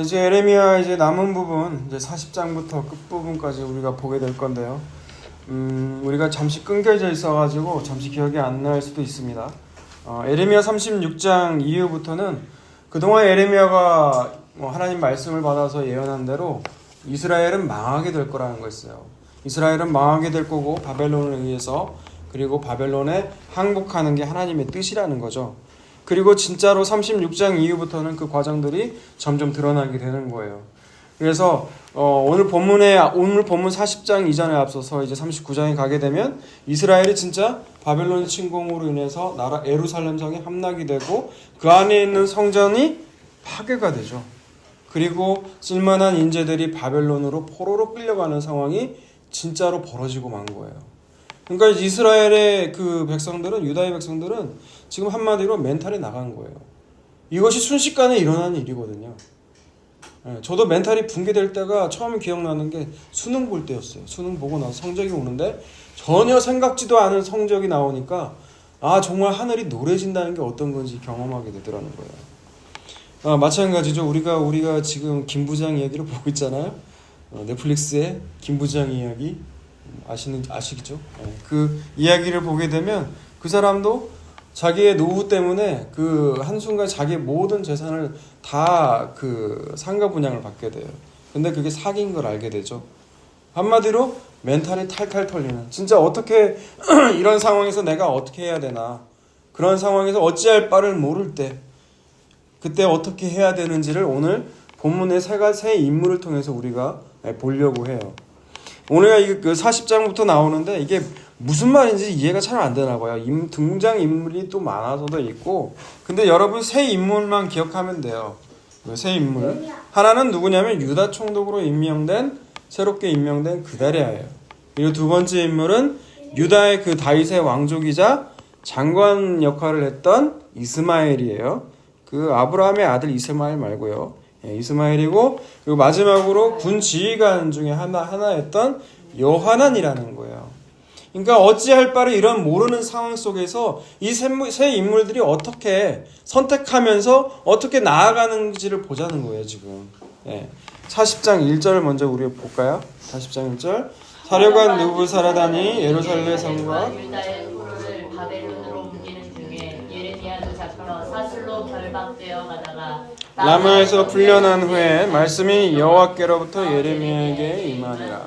이제 에레미야 이제 남은 부분 이제 40장부터 끝부분까지 우리가 보게 될 건데요. 우리가 잠시 끊겨져 있어가지고 잠시 기억이 안 날 수도 있습니다. 에레미야 36장 이후부터는 그동안 에레미야가 하나님 말씀을 받아서 예언한 대로 이스라엘은 망하게 될 거라는 거였어요. 이스라엘은 망하게 될 거고 바벨론에 의해서, 그리고 바벨론에 항복하는 게 하나님의 뜻이라는 거죠. 그리고 진짜로 36장 이후부터는 그 과정들이 점점 드러나게 되는 거예요. 그래서 오늘 본문 40장 이전에 앞서서 이제 39장에 가게 되면 이스라엘이 진짜 바벨론의 침공으로 인해서 나라 예루살렘 성이 함락이 되고 그 안에 있는 성전이 파괴가 되죠. 그리고 쓸만한 인재들이 바벨론으로 포로로 끌려가는 상황이 진짜로 벌어지고 만 거예요. 그러니까 이스라엘의 그 백성들은, 유다의 백성들은 지금 한마디로 멘탈이 나간 거예요. 이것이 순식간에 일어나는 일이거든요. 저도 멘탈이 붕괴될 때가 처음 기억나는 게 수능 볼 때였어요. 수능 보고 나서 성적이 오는데 전혀 생각지도 않은 성적이 나오니까 정말 하늘이 노래진다는 게 어떤 건지 경험하게 되더라는 거예요. 마찬가지죠. 우리가 지금 김부장 이야기를 보고 있잖아요. 넷플릭스의 김부장 이야기 아시겠죠? 그 이야기를 보게 되면 그 사람도 자기의 노후 때문에 그 한순간 자기의 모든 재산을 다 그 상가 분양을 받게 돼요. 근데 그게 사기인 걸 알게 되죠. 한마디로 멘탈이 탈탈 털리는, 진짜 어떻게 이런 상황에서 내가 어떻게 해야 되나, 그런 상황에서 어찌할 바를 모를 때 그때 어떻게 해야 되는지를 오늘 본문의 세 인물을 통해서 우리가 보려고 해요. 오늘 그 40장부터 나오는데 이게 무슨 말인지 이해가 잘 안 되나 봐요. 등장 인물이 또 많아서도 있고. 근데 여러분 세 인물만 기억하면 돼요. 세 인물. 하나는 누구냐면 유다 총독으로 새롭게 임명된 그다랴예요. 그리고 두 번째 인물은 유다의 그 다윗의 왕족이자 장관 역할을 했던 이스마엘이에요. 그 아브라함의 아들 이스마엘 말고요. 이스마엘이고, 그리고 마지막으로 군 지휘관 중에 하나였던 요하난이라는 거예요. 그러니까 어찌할 바를 이런 모르는 상황 속에서 이 세 인물들이 어떻게 선택하면서 어떻게 나아가는지를 보자는 거예요, 지금. 40장 1절을 먼저 우리 볼까요? 40장 1절. 사령관 느부사라단이 예루살렘 성과 유다의 포로를 바벨론으로 옮기는 중에 예레미야도 잡혀 사슬로 결박되어 가다가 라마에서 풀려난 후에 말씀이 여호와께로부터 예레미야에게 임하니라.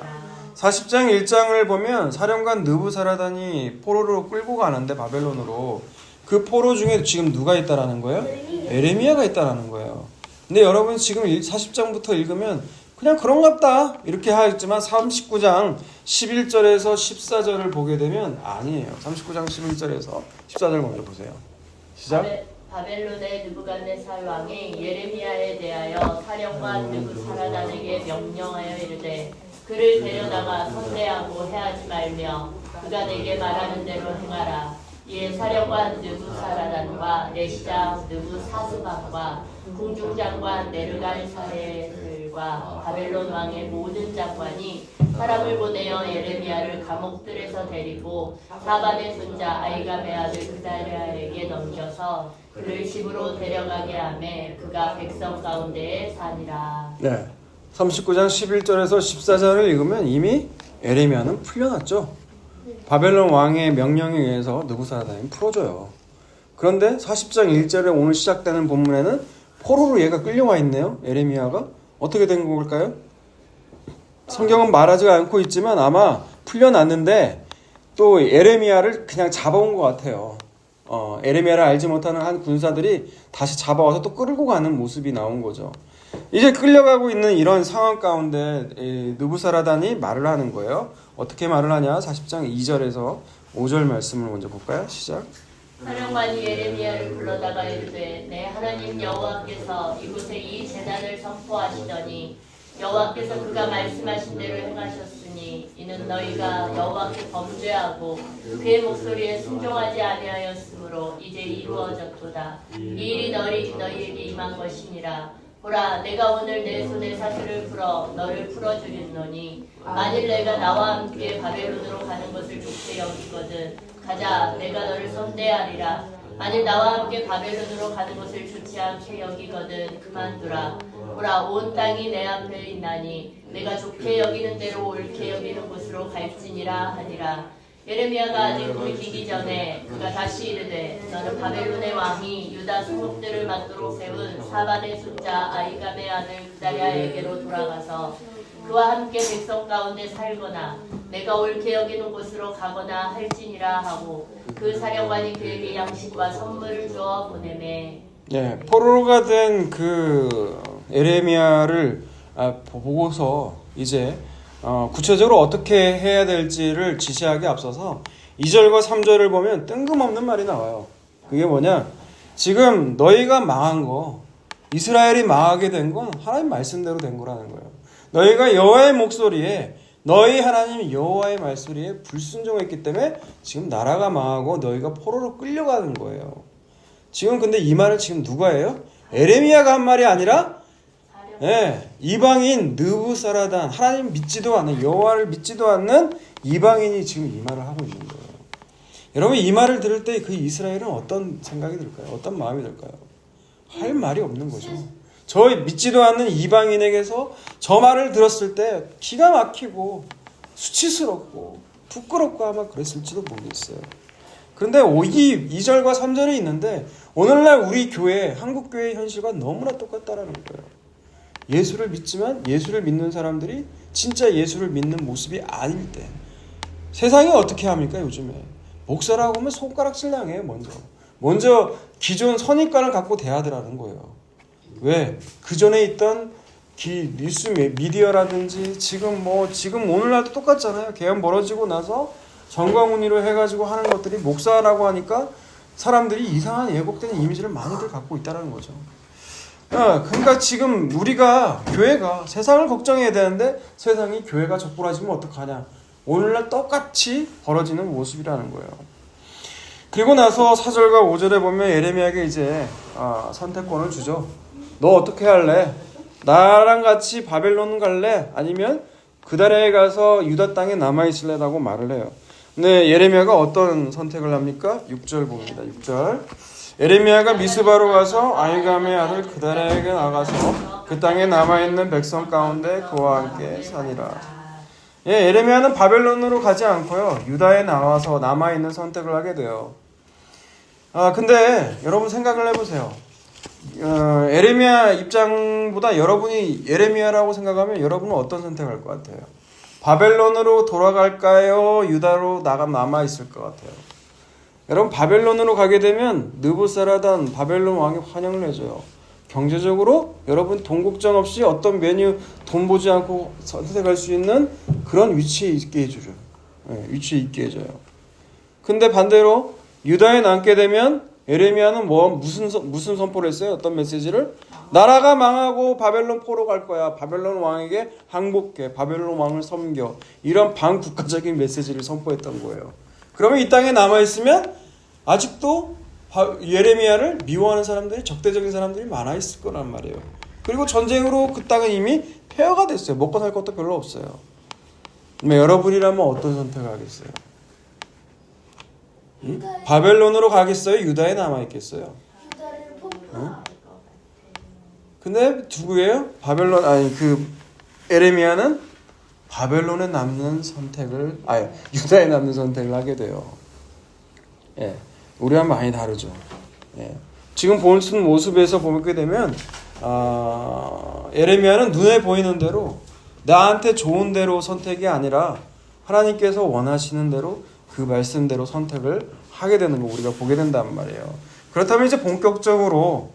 40장 1장을 보면 사령관 느부사라단이 포로로 끌고 가는데, 바벨론으로, 그 포로 중에 지금 누가 있다라는 거예요? 예레미야가 있다라는 거예요. 근데 여러분 지금 40장부터 읽으면 그냥 그런갑다 이렇게 하였지만 39장 11절에서 14절을 보게 되면 아니에요. 39장 11절에서 14절 먼저 보세요. 시작. 바벨론의 느부갓네살 왕이 예레미야에 대하여 사령관 느부사라단에게 명령하여 이르되 그를 데려다가 선대하고 해하지 말며 그가 내게 말하는 대로 행하라. 이에 사령관 느부사라단과 내시장 느부사스반과 궁중장관 네르갈사레들과 바벨론 왕의 모든 장관이 사람을 보내어 예레미야를 감옥들에서 데리고 사반의 손자 아이감의 아들 그다랴에게 넘겨서 그를 집으로 데려가게 하매 그가 백성 가운데에 사니라. 39장 11절에서 14절을 읽으면 이미 에레미야는 풀려났죠. 바벨론 왕의 명령에 의해서 느부사라단이 풀어줘요. 그런데 40장 1절에 오늘 시작되는 본문에는 포로로 얘가 끌려와 있네요. 에레미야가 어떻게 된 걸까요? 성경은 말하지 않고 있지만 아마 풀려났는데 또 에레미야를 그냥 잡아온 것 같아요. 에레미야를 알지 못하는 한 군사들이 다시 잡아와서 또 끌고 가는 모습이 나온 거죠. 이제 끌려가고 있는 이런 상황 가운데 느부사라단이 말을 하는 거예요. 어떻게 말을 하냐? 40장 2절에서 5절 말씀을 먼저 볼까요? 시작. 사령관이 예레미야를 불러다가 이르되 내 하나님 여호와께서 이곳에 이 제단을 선포하시더니 여호와께서 그가 말씀하신 대로 행하셨으니 이는 너희가 여호와께 범죄하고 그의 목소리에 순종하지 아니하였으므로 이제 이루어졌도다. 이 일이 너희에게 임한 것이니라. 보라, 내가 오늘 내 손에 사슬을 풀어 너를 풀어주겠노니 만일 내가 나와 함께 바벨론으로 가는 것을 좋게 여기거든 가자, 내가 너를 선대하리라. 만일 나와 함께 바벨론으로 가는 것을 좋지 않게 여기거든 그만두라. 보라, 온 땅이 내 앞에 있나니 내가 좋게 여기는 대로 옳게 여기는 곳으로 갈지니라 하니라. 예레미야가 아직 굶기기 전에 그가 다시 이르되 너는 바벨론의 왕이 유다 소속들을 맞도록 세운 사반의 숫자 아이감의 아들 그다랴에게로 돌아가서 그와 함께 백성 가운데 살거나 내가 옳게 여기는 곳으로 가거나 할지니라 하고 그 사령관이 그에게 양식과 선물을 주어 보내매. 예, 포로가 된 그 에레미야를 보고서 이제 구체적으로 어떻게 해야 될지를 지시하기 앞서서 2절과 3절을 보면 뜬금없는 말이 나와요. 그게 뭐냐? 지금 너희가 망한 거, 이스라엘이 망하게 된 건 하나님 말씀대로 된 거라는 거예요. 너희가 여호와의 목소리에, 너희 하나님 여호와의 말소리에 불순종했기 때문에 지금 나라가 망하고 너희가 포로로 끌려가는 거예요. 지금 근데 이 말을 지금 누가 해요? 에레미야가 한 말이 아니라 이방인 느부사라단, 하나님 믿지도 않는, 여호와를 믿지도 않는 이방인이 지금 이 말을 하고 있는 거예요. 여러분, 이 말을 들을 때 그 이스라엘은 어떤 생각이 들까요? 어떤 마음이 들까요? 할 말이 없는 거죠. 저 믿지도 않는 이방인에게서 저 말을 들었을 때 기가 막히고 수치스럽고 부끄럽고 아마 그랬을지도 모르겠어요. 그런데 2절과 3절이 있는데 오늘날 우리 교회, 한국교회의 현실과 너무나 똑같다라는 거예요. 예수를 믿지만 예수를 믿는 사람들이 진짜 예수를 믿는 모습이 아닐 때 세상이 어떻게 합니까? 요즘에 목사라고 하면 손가락질 당해요. 먼저 기존 선입관을 갖고 대하더라는 거예요. 왜? 그 전에 있던 뉴스 미디어라든지 지금 오늘날도 똑같잖아요. 개헌 벌어지고 나서 정광훈이로 해가지고 하는 것들이 목사라고 하니까 사람들이 이상한 왜곡된 이미지를 많이들 갖고 있다는 거죠. 그러니까 지금 우리가 교회가 세상을 걱정해야 되는데 세상이 교회가 적부라지면 어떡하냐. 오늘날 똑같이 벌어지는 모습이라는 거예요. 그리고 나서 4절과 5절에 보면 예레미야에게 이제 선택권을 주죠. 너 어떻게 할래? 나랑 같이 바벨론 갈래? 아니면 그다랴에 가서 유다 땅에 남아있을래라고 말을 해요. 근데 예레미야가 어떤 선택을 합니까? 6절 봅니다. 6절. 예레미야가 미스바로 가서 아이감의 아들 그다랴에게 나가서 그 땅에 남아있는 백성 가운데 그와 함께 사니라. 예레미야는 바벨론으로 가지 않고요. 유다에 나와서 남아있는 선택을 하게 돼요. 근데 여러분 생각을 해보세요. 예레미야 입장보다 여러분이 예레미야라고 생각하면 여러분은 어떤 선택을 할 것 같아요? 바벨론으로 돌아갈까요? 유다로 남아있을 것 같아요? 여러분, 바벨론으로 가게 되면 느부사라단 바벨론 왕이 환영을 해줘요. 경제적으로 여러분 돈 걱정 없이 어떤 메뉴 돈 보지 않고 선택할 수 있는 그런 위치에 있게 해주죠. 위치에 있게 해줘요. 근데 반대로 유다에 남게 되면 예레미야는 무슨 선포를 했어요? 어떤 메시지를? 나라가 망하고 바벨론 포로 갈 거야. 바벨론 왕에게 항복해. 바벨론 왕을 섬겨. 이런 반국가적인 메시지를 선포했던 거예요. 그러면 이 땅에 남아있으면 아직도 예레미야를 미워하는 사람들이, 적대적인 사람들이 많아 있을 거란 말이에요. 그리고 전쟁으로 그 땅은 이미 폐허가 됐어요. 먹고 살 것도 별로 없어요. 여러분이라면 어떤 선택을 하겠어요? 바벨론으로 가겠어요? 유다에 남아있겠어요? 근데 누구예요? 에레미야는 바벨론에 남는 선택을, 유다에 남는 선택을 하게 돼요. 우리와 많이 다르죠. 지금 보는 모습에서 보게 되면 에레미야는 눈에 보이는 대로 나한테 좋은 대로 선택이 아니라 하나님께서 원하시는 대로 그 말씀대로 선택을 하게 되는 거 우리가 보게 된단 말이에요. 그렇다면 이제 본격적으로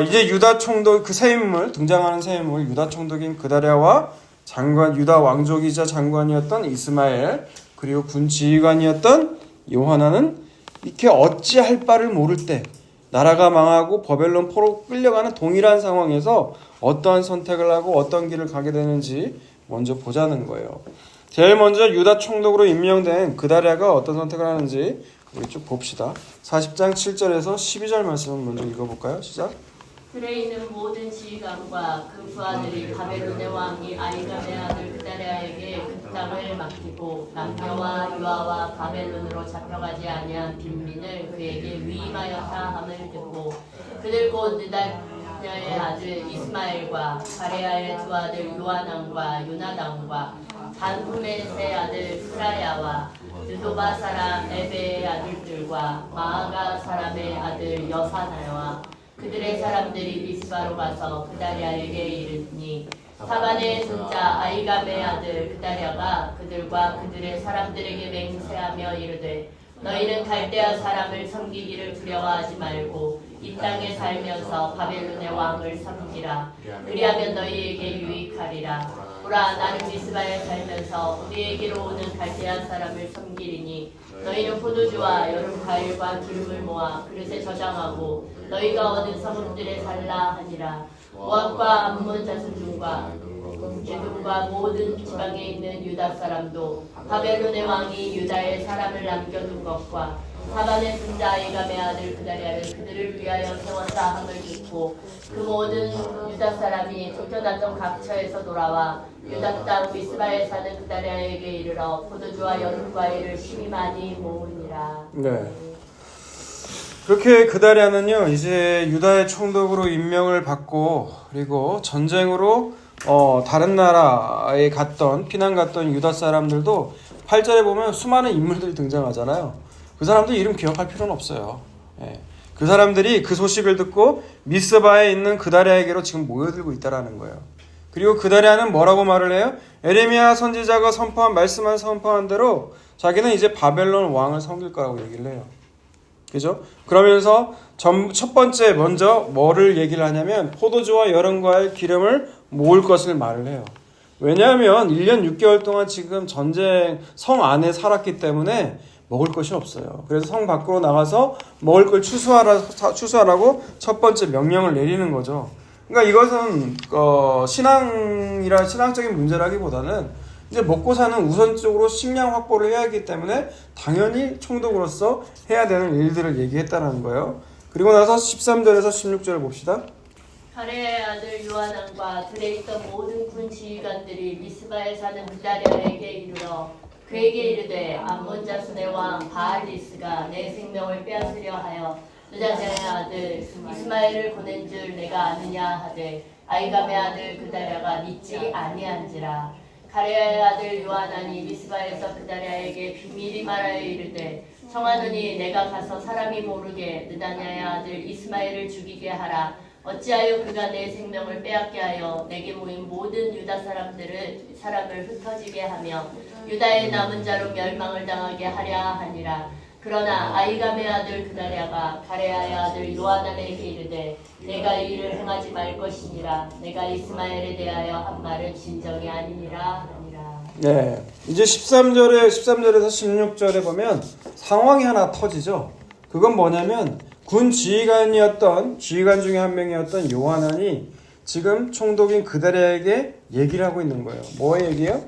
이제 유다 총독, 그 새 인물, 등장하는 새 인물, 유다 총독인 그다랴와 장관, 유다 왕족이자 장관이었던 이스마엘, 그리고 군 지휘관이었던 요하나는 이렇게 어찌할 바를 모를 때 나라가 망하고 바벨론 포로 끌려가는 동일한 상황에서 어떠한 선택을 하고 어떤 길을 가게 되는지 먼저 보자는 거예요. 제일 먼저 유다 총독으로 임명된 그다랴가 어떤 선택을 하는지 우리 쭉 봅시다. 40장 7절에서 12절 말씀을 먼저 읽어볼까요? 시작. 들에 있는 모든 지휘관과 그 부하들이 바벨론의 왕이 아이감의 아들 그다랴에게 그 땅을 맡기고 남녀와 유아와 바벨론으로 잡혀가지 아니한 빈민을 그에게 위임하였다 함을 듣고 그들 곧 느다냐의 아들 이스마엘과 가레아의 두 아들 요하난과 요나단과 단후멜의 아들 스라야와 느도바 사람 에베의 아들들과 마아가 사람의 아들 여사나와 그들의 사람들이 미스바로 가서 그다랴에게 이르니 사반의 손자 아이감의 아들 그다랴가 그들과 그들의 사람들에게 맹세하며 이르되 너희는 갈대아 사람을 섬기기를 두려워하지 말고 이 땅에 살면서 바벨론의 왕을 섬기라. 그리하면 너희에게 유익하리라. 보라, 나는 미스바에 살면서 우리에게로 오는 갈대아 사람을 섬기리니 너희는 포도주와 여름 과일과 기름을 모아 그릇에 저장하고 너희가 얻은 성읍들에 살라 하니라. 모압과 암몬 자손중과 에돔과 모든 지방에 있는 유다 사람도 바벨론의 왕이 유다에 사람을 남겨둔 것과 사반의 손자 아이감의 아들 그다랴를 그들을 위하여 세웠다 함을 듣고 그 모든 유다 사람이 쫓겨났던 각처에서 돌아와 유다 땅 미스바에 사는 그다랴에게 이르러 포도주와 여름 과일을 심히 많이 모으니라. 네. 그렇게 그다랴는요 이제 유다의 총독으로 임명을 받고 그리고 전쟁으로 다른 나라에 갔던 피난 갔던 유다 사람들도 8절에 보면 수많은 인물들이 등장하잖아요. 그 사람들 이름 기억할 필요는 없어요. 예. 그 사람들이 그 소식을 듣고 미스바에 있는 그다랴에게로 지금 모여들고 있다라는 거예요. 그리고 그다랴는 뭐라고 말을 해요? 에레미야 선지자가 선포한 대로 자기는 이제 바벨론 왕을 섬길 거라고 얘기를 해요. 그죠? 그러면서 첫 번째 먼저 뭐를 얘기를 하냐면 포도주와 여름 과일 기름을 모을 것을 말을 해요. 왜냐하면 1년 6개월 동안 지금 전쟁 성 안에 살았기 때문에 먹을 것이 없어요. 그래서 성 밖으로 나가서 먹을 걸 추수하라고 첫 번째 명령을 내리는 거죠. 그러니까 이것은 신앙적인 문제라기보다는 이제 먹고 사는 우선적으로 식량 확보를 해야 하기 때문에 당연히 총독으로서 해야 되는 일들을 얘기했다는 거예요. 그리고 나서 13절에서 16절을 봅시다. 가레의 아들 요하난과 들에 있던 모든 군 지휘관들이 미스바에 사는 그다랴에게 이르러 그에게 이르되 암몬 자손의 왕 바알리스가 내 생명을 빼앗으려 하여 느다냐의 아들 이스마엘을 보낸 줄 내가 아느냐 하되 아이감의 아들 그다랴가 믿지 아니한지라. 가레아의 아들 요하난이 미스바에서 그다랴에게 비밀이 말하여 이르되 청하노니 내가 가서 사람이 모르게 느다냐의 아들 이스마엘을 죽이게 하라. 어찌하여 그가 내 생명을 빼앗게 하여 내게 모인 모든 유다 사람을 흩어지게 하며 유다의 남은 자로 멸망을 당하게 하랴 하니라. 그러나 아이감의 아들 그다랴가 가레아의 아들 요하난에게 이르되 내가 이 일을 행하지 말 것이니라. 내가 이스마엘에 대하여 한 말은 진정이 아니니라 하니라. 네, 이제 13절에서 16절에 보면 상황이 하나 터지죠. 그건 뭐냐면 군 지휘관 중에 한 명이었던 요하난이 지금 총독인 그다랴에게 얘기를 하고 있는 거예요. 뭐 얘기요?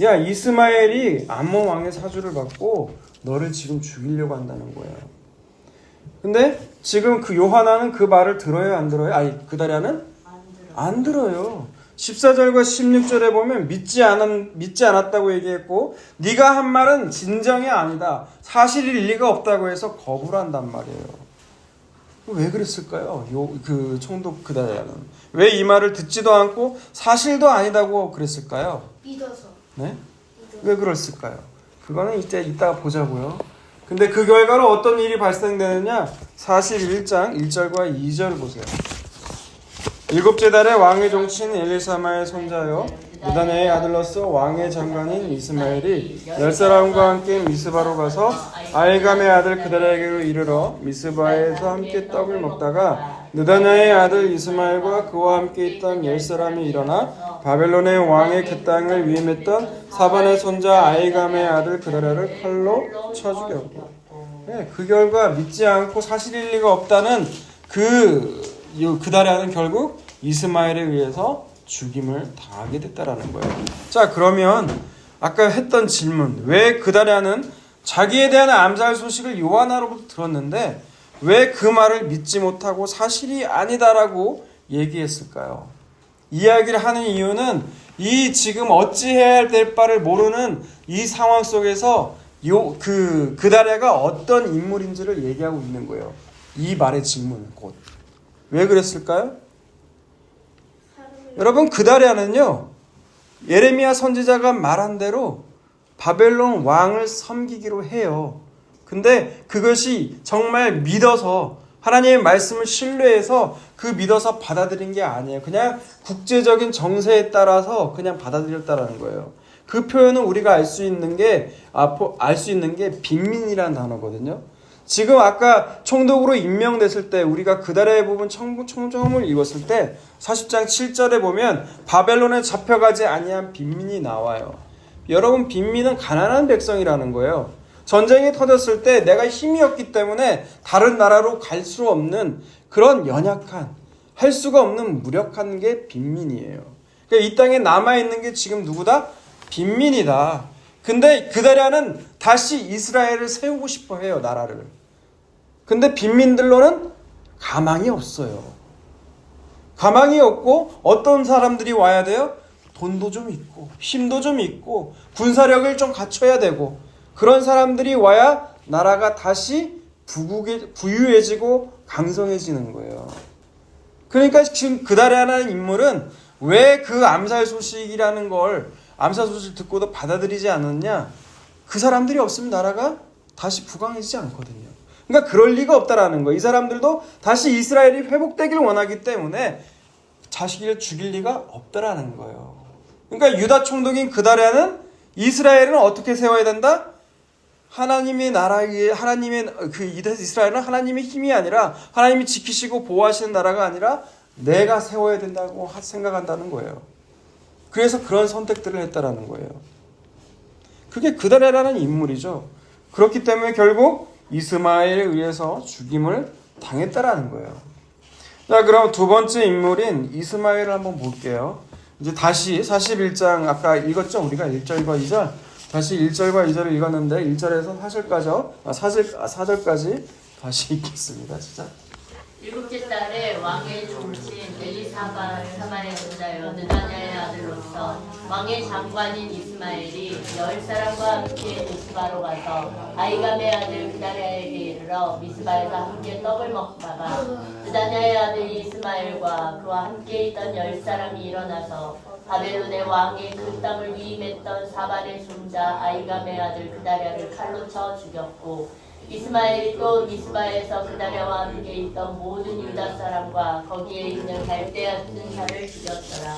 야, 이스마엘이 암몬 왕의 사주를 받고 너를 지금 죽이려고 한다는 거예요. 근데 지금 그 요하난은 그 말을 들어요, 안 들어요? 아니, 그다랴는 안 들어요. 14절과 16절에 보면 믿지 않았다고 얘기했고 네가 한 말은 진정이 아니다. 사실일 리가 없다고 해서 거부를 한단 말이에요. 왜 그랬을까요? 그 총독 그다랴는 왜 이 말을 듣지도 않고 사실도 아니다고 그랬을까요? 믿어서. 네? 왜 그랬을까요? 그거는 이따가 보자고요. 근데 그 결과로 어떤 일이 발생되느냐? 사실 1장 1절과 2절 보세요. 일곱째 달에 왕의 종친 엘리사마의 손자여 느다냐의 아들로서 왕의 장관인 이스마엘이 10사람과 함께 미스바로 가서 아이감의 아들 그다랴에게로 이르러 미스바에서 함께 떡을 먹다가 느다냐의 아들 이스마엘과 그와 함께 있던 10사람이 일어나 바벨론의 왕의 그 땅을 위임했던 사반의 손자 아이감의 아들 그다랴를 칼로 쳐 죽였고, 네, 그 결과 믿지 않고 사실일 리가 없다는 그다랴는 결국 이스마엘에 의해서 죽임을 당하게 됐다라는 거예요. 자, 그러면 아까 했던 질문, 왜 그다랴는 자기에 대한 암살 소식을 요하나로부터 들었는데 왜 그 말을 믿지 못하고 사실이 아니다라고 얘기했을까요? 이야기를 하는 이유는 이 지금 어찌해야 될 바를 모르는 이 상황 속에서 그다랴가 어떤 인물인지를 얘기하고 있는 거예요. 이 말의 질문은 곧. 왜 그랬을까요? 여러분, 그다랴는요, 예레미야 선지자가 말한 대로 바벨론 왕을 섬기기로 해요. 근데 그것이 정말 믿어서 하나님의 말씀을 신뢰해서 그 믿어서 받아들인 게 아니에요. 그냥 국제적인 정세에 따라서 그냥 받아들였다라는 거예요. 그 표현은 우리가 알 수 있는 게 빈민이라는 단어거든요. 지금 아까 총독으로 임명됐을 때 우리가 그다랴의 부분 청정을 읽었을 때 40장 7절에 보면 바벨론에 잡혀가지 아니한 빈민이 나와요. 여러분, 빈민은 가난한 백성이라는 거예요. 전쟁이 터졌을 때 내가 힘이 없기 때문에 다른 나라로 갈 수 없는 그런 연약한, 할 수가 없는 무력한 게 빈민이에요. 그러니까 이 땅에 남아있는 게 지금 누구다? 빈민이다. 근데 그다랴는 다시 이스라엘을 세우고 싶어 해요, 나라를. 근데 빈민들로는 가망이 없어요. 가망이 없고 어떤 사람들이 와야 돼요? 돈도 좀 있고 힘도 좀 있고 군사력을 좀 갖춰야 되고 그런 사람들이 와야 나라가 다시 부유해지고 강성해지는 거예요. 그러니까 지금 그다랴라는 인물은 왜 그 암살 소식을 듣고도 받아들이지 않았냐? 그 사람들이 없으면 나라가 다시 부강해지지 않거든요. 그러니까 그럴 리가 없다라는 거예요. 이 사람들도 다시 이스라엘이 회복되길 원하기 때문에 자식을 죽일 리가 없다라는 거예요. 그러니까 유다 총독인 그다랴는 이스라엘은 어떻게 세워야 된다? 하나님의 나라에 이스라엘은 하나님의 힘이 아니라 하나님이 지키시고 보호하시는 나라가 아니라 내가 세워야 된다고 생각한다는 거예요. 그래서 그런 선택들을 했다라는 거예요. 그게 그다랴라는 인물이죠. 그렇기 때문에 결국 이스마엘에 의해서 죽임을 당했다라는 거예요. 자, 그럼 두 번째 인물인 이스마엘을 한번 볼게요. 이제 다시 41장 아까 읽었죠? 우리가 1절과 2절. 다시 1절과 2절을 읽었는데 1절에서 4절까지 다시 읽겠습니다. 진짜. 일곱째 달에 왕의 종친 엘리사발 사마리아 여자여 느다냐의 아들로서 왕의 장관인 이스마엘이 10사람과 함께 미스바로 가서 아이감의 아들 그다랴에게 이르러 미스바에서 함께 떡을 먹다가 느다냐의 아들 이스마엘과 그와 함께 있던 10사람이 일어나서 바벨론의 왕의 그 땅을 위임했던 사발의 손자 아이감의 아들 그다랴를 칼로 쳐 죽였고 이스마엘이 또 미스바에서 그다랴와 함께 있던 모든 유다 사람과 거기에 있는 갈대아 전사를 죽였더라.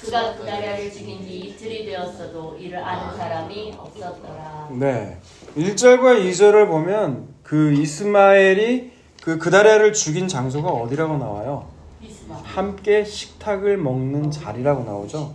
그가 그다랴를 죽인 지 이틀이 되었어도 이를 아는 사람이 없었더라. 네, 1절과 2절을 보면 그 이스마엘이 그다랴를 죽인 장소가 어디라고 나와요? 미스바. 함께 식탁을 먹는 자리라고 나오죠.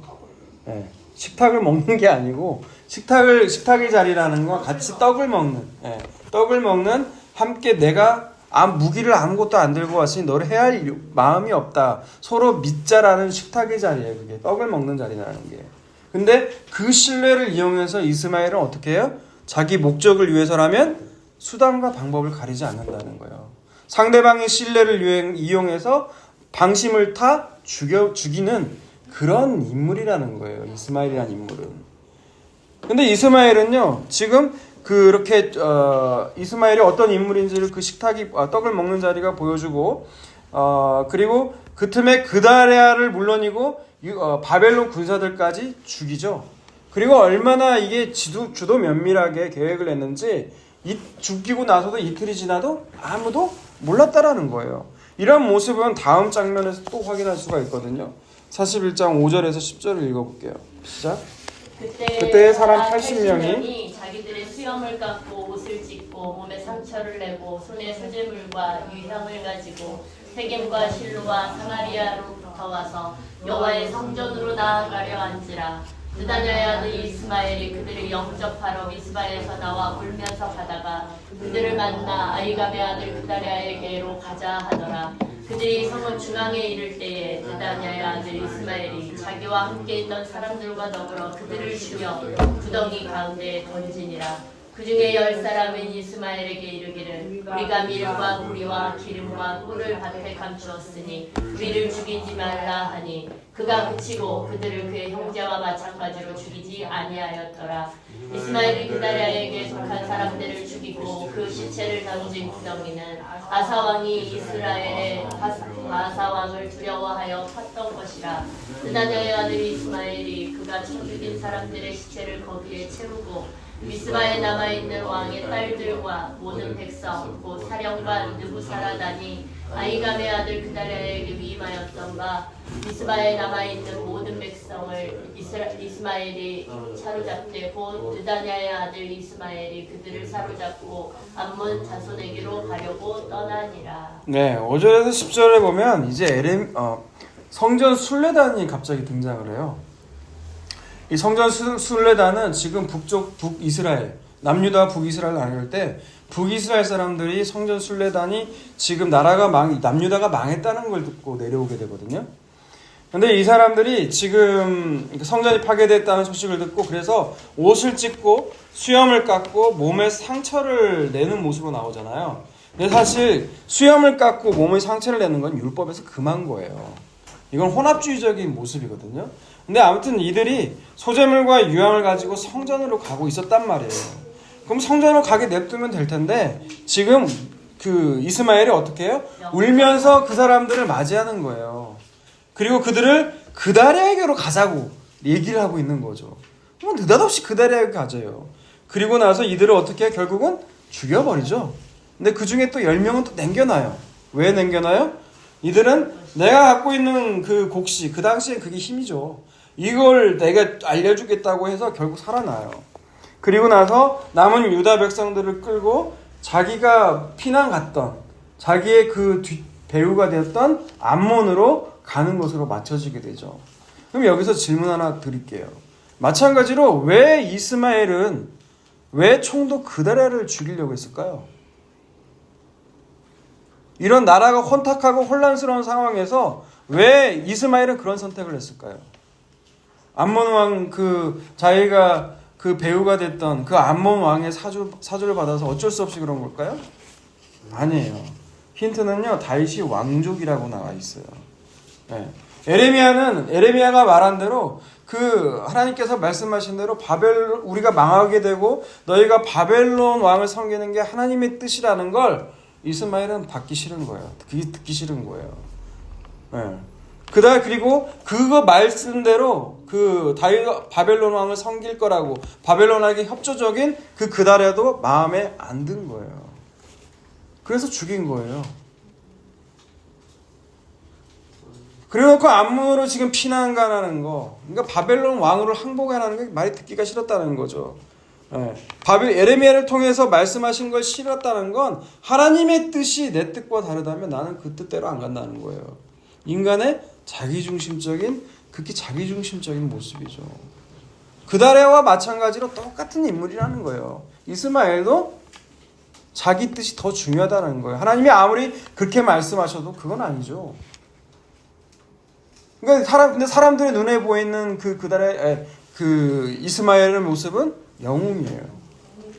네, 식탁을 먹는 게 아니고 식탁의 자리라는 건 같이 떡을 먹는. 네, 떡을 먹는 함께 내가 무기를 아무것도 안 들고 왔으니 너를 해야 할 마음이 없다. 서로 믿자라는 식탁의 자리예요. 그게 떡을 먹는 자리라는 게. 근데 그 신뢰를 이용해서 이스마엘은 어떻게 해요? 자기 목적을 위해서라면 수단과 방법을 가리지 않는다는 거예요. 상대방의 신뢰를 이용해서 방심을 타 죽이는 그런 인물이라는 거예요. 이스마엘이라는 인물은. 근데 이스마엘은요, 지금 그렇게 이스마엘이 어떤 인물인지를 그 식탁이 떡을 먹는 자리가 보여주고 그리고 그 틈에 그다랴를 물론이고 바벨론 군사들까지 죽이죠. 그리고 얼마나 이게 주도 면밀하게 계획을 했는지 죽이고 나서도 이틀이 지나도 아무도 몰랐다라는 거예요. 이런 모습은 다음 장면에서 또 확인할 수가 있거든요. 41장 5절에서 10절을 읽어볼게요. 시작. 그때 사람 80명이 자기들의 수염을 깎고 옷을 찢고 몸에 상처를 내고 손에 소재물과 유향을 가지고 세겜과 실로와 사마리아로부터 와서 여호와의 성전으로 나아가려 한지라. 느다냐의 아들 이스마엘이 그들을 영접하러 미스바에서 나와 울면서 가다가 그들을 만나 아이감의 아들 그다랴에게로 가자 하더라. 그들이 성읍 중앙에 이를 때에 느다냐의 아들 이스마엘이 자기와 함께 있던 사람들과 더불어 그들을 죽여 구덩이 가운데에 던지니라. 그 중에 10사람은 이스마엘에게 이르기를 우리가 밀과 구리와 기름과 꿀을 밭에 감추었으니 우리를 죽이지 말라 하니 그가 그치고 그들을 그의 형제와 마찬가지로 죽이지 아니하였더라. 이스마엘이 그다랴에게 속한 사람들을 죽이고 그 시체를 던진 구덩이는 아사왕이 이스라엘의 바사왕을 두려워하여 팠던 것이라. 느다냐의 아들 이스마엘이 그가 쳐 죽인 사람들의 시체를 거기에 채우고 미스바에 남아있는 왕의 딸들과 모든 백성 곧 사령관 느부사라단이 아이감의 아들 그다랴에게 위임하였던 바 미스바에 남아있는 모든 백성을 이스마엘이 사로잡되 곧 느다냐의 아들 이스마엘이 그들을 사로잡고 암몬 자손에게로 가려고 떠나니라. 네, 5절에서 10절에 보면 이제 성전 순례단이 갑자기 등장을 해요. 이 성전 순례단은 지금 북이스라엘, 남유다와 북이스라엘 나눌 때 북이스라엘 사람들이 성전 순례단이 지금 남유다가 망했다는 걸 듣고 내려오게 되거든요. 근데 이 사람들이 지금 성전이 파괴됐다는 소식을 듣고 그래서 옷을 찢고 수염을 깎고 몸에 상처를 내는 모습으로 나오잖아요. 근데 사실 수염을 깎고 몸에 상처를 내는 건 율법에서 금한 거예요. 이건 혼합주의적인 모습이거든요. 근데 아무튼 이들이 소재물과 유향을 가지고 성전으로 가고 있었단 말이에요. 그럼 성전으로 가게 냅두면 될 텐데 지금 그 이스마엘이 어떻게 해요? 울면서 그 사람들을 맞이하는 거예요. 그리고 그들을 그다랴에게로 가자고 얘기를 하고 있는 거죠. 뭐 느닷없이 그다랴에게 가져요. 그리고 나서 이들을 어떻게 해? 결국은 죽여버리죠. 근데 그 중에 또 10명은 또 남겨놔요. 왜 남겨놔요? 이들은 내가 갖고 있는 그 곡식, 그 당시엔 그게 힘이죠. 이걸 내가 알려주겠다고 해서 결국 살아나요. 그리고 나서 남은 유다 백성들을 끌고 자기가 피난 갔던 자기의 그 배후가 되었던 암몬으로 가는 것으로 맞춰지게 되죠. 그럼 여기서 질문 하나 드릴게요. 마찬가지로 왜 이스마엘은 왜 총독 그다랴를 죽이려고 했을까요? 이런 나라가 혼탁하고 혼란스러운 상황에서 왜 이스마엘은 그런 선택을 했을까요? 암몬 왕 자기가 그 배후가 됐던 그 암몬 왕의 사주를 받아서 어쩔 수 없이 그런 걸까요? 아니에요. 힌트는요, 다윗이 왕족이라고 나와 있어요. 네. 에레미야가 말한 대로 하나님께서 말씀하신 대로 우리가 망하게 되고 너희가 바벨론 왕을 섬기는 게 하나님의 뜻이라는 걸 이스마엘은 받기 싫은 거예요. 그게 듣기 싫은 거예요. 네. 그리고 그거 말씀대로 다윗 바벨론 왕을 섬길 거라고 바벨론에게 협조적인 그다랴도 마음에 안 든 거예요. 그래서 죽인 거예요. 그래놓고 암몬으로 지금 피난 가라는 거, 그러니까 바벨론 왕으로 항복하라는 게 말이 듣기가 싫었다는 거죠. 에레미야를 통해서 말씀하신 걸 싫었다는 건 하나님의 뜻이 내 뜻과 다르다면 나는 그 뜻대로 안 간다는 거예요. 인간의 극히 자기중심적인 모습이죠. 그다랴와 마찬가지로 똑같은 인물이라는 거예요. 이스마엘도 자기 뜻이 더 중요하다는 거예요. 하나님이 아무리 그렇게 말씀하셔도 그건 아니죠. 그러니까 근데 사람들의 눈에 보이는 이스마엘의 모습은 영웅이에요.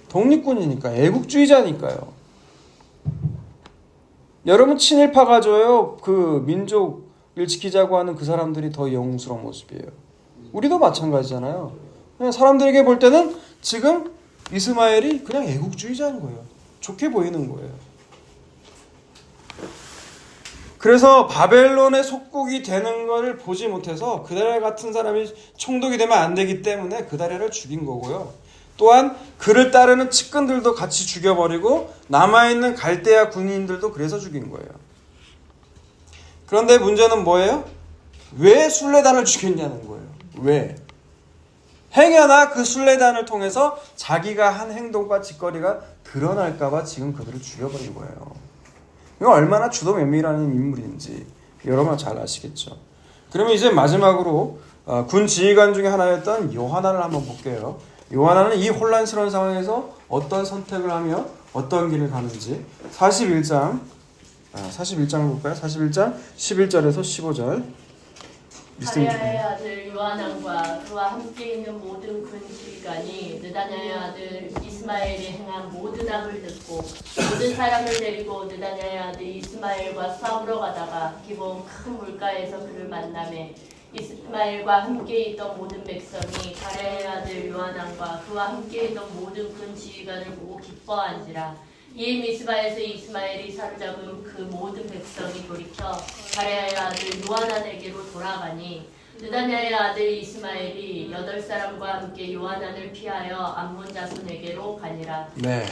독립군이니까, 애국주의자니까요. 여러분 친일파 가져요. 민족을 지키자고 하는 그 사람들이 더 영웅스러운 모습이에요. 우리도 마찬가지잖아요. 그냥 사람들에게 볼 때는 지금 이스마엘이 그냥 애국주의자인 거예요. 좋게 보이는 거예요. 그래서 바벨론의 속국이 되는 것을 보지 못해서 그다랴 같은 사람이 총독이 되면 안 되기 때문에 그다랴를 죽인 거고요. 또한 그를 따르는 측근들도 같이 죽여버리고 남아있는 갈대아 군인들도 그래서 죽인 거예요. 그런데 문제는 뭐예요? 왜 순례단을 죽였냐는 거예요. 왜? 행여나 그 순례단을 통해서 자기가 한 행동과 짓거리가 드러날까 봐 지금 그들을 죽여버린 거예요. 이거 얼마나 주도 면밀한 인물인지 여러분 잘 아시겠죠. 그러면 이제 마지막으로 군 지휘관 중에 하나였던 요하나를 한번 볼게요. 요하나는 이 혼란스러운 상황에서 어떤 선택을 하며 어떤 길을 가는지 41장을 볼까요? 41장 11절에서 15절 가레아의 아들 요하난과 그와 함께 있는 모든 군지휘관이 느다냐의 아들 이스마엘이 행한 모든 악을 듣고 모든 사람을 데리고 느다냐의 아들 이스마엘과 싸우러 가다가 기본 큰 물가에서 그를 만나매 이스마엘과 함께 있던 모든 백성이 가레아의 아들 요하난과 그와 함께 있던 모든 군지휘관을 보고 기뻐한지라. 이 미스바에서 이스마엘이 사로잡은 그 모든 백성이 돌이켜 가레아의 아들 요하난에게로 돌아가니 느다냐의 아들 이스마엘이 8사람과 함께 요하난을 피하여 암몬 자손에게로 가니라. 네.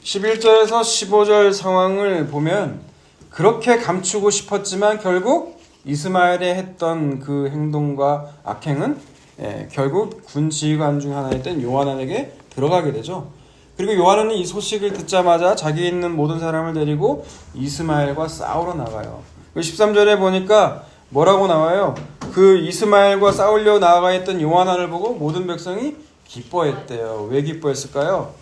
11절에서 15절 상황을 보면 그렇게 감추고 싶었지만 결국 이스마엘이 했던 그 행동과 악행은 결국 군 지휘관 중 하나였던 요하난에게 들어가게 되죠. 그리고 요한은 이 소식을 듣자마자 자기 있는 모든 사람을 데리고 이스마엘과 싸우러 나가요. 13절에 보니까 뭐라고 나와요? 그 이스마엘과 싸우려 나아가 있던 요한을 보고 모든 백성이 기뻐했대요. 왜 기뻐했을까요?